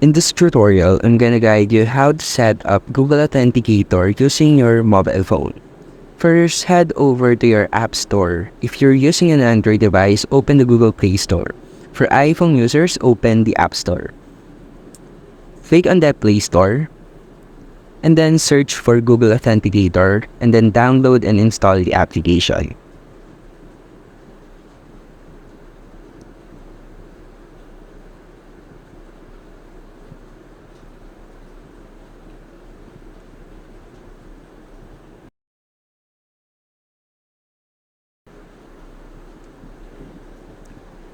In this tutorial, I'm gonna guide you how to set up Google Authenticator using your mobile phone. First, head over to your App Store. If you're using an Android device, open the Google Play Store. For iPhone users, open the App Store. Click on the Play Store, and then search for Google Authenticator, and then download and install the application.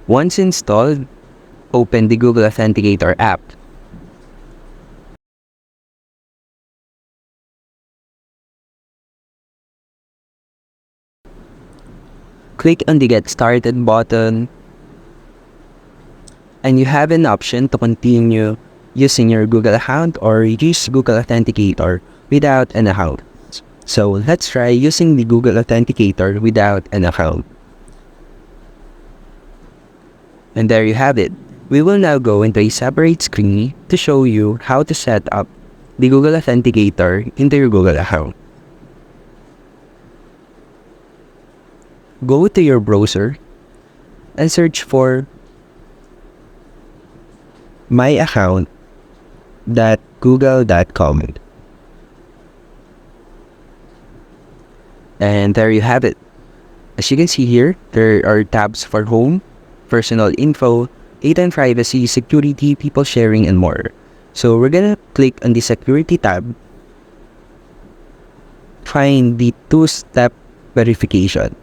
Once installed, open the Google Authenticator app. Click on the Get Started button, and you have an option to continue using your Google account or use Google Authenticator without an account. So let's try using the Google Authenticator without an account. And there you have it. We will now go into a separate screen to show you how to set up the Google Authenticator into your Google account. Go to your browser and search for myaccount.google.com. And there you have it. As you can see here, there are tabs for home, personal info, data and privacy, security, people sharing, and more. So we're gonna click on the security tab, find the two-step verification.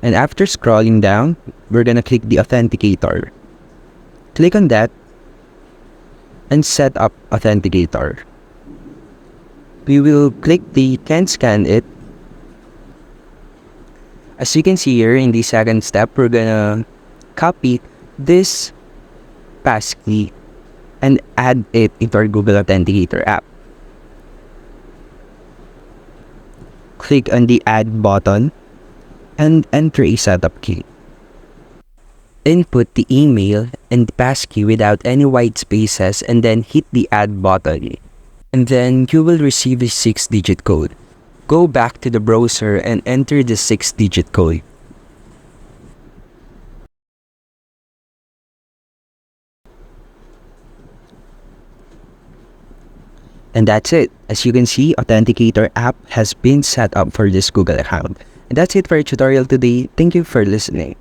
And after scrolling down, we're gonna click the Authenticator. Click on that and set up Authenticator. We will click the Can Scan It. As you can see here in the second step, we're gonna copy this passkey and add it into our Google Authenticator app. Click on the Add button and enter a setup key. Input the email and the passkey without any white spaces and then hit the Add button. And then you will receive a 6-digit code. Go back to the browser and enter the 6-digit code. And that's it. As you can see, Authenticator app has been set up for this Google account. And that's it for our tutorial today. Thank you for listening.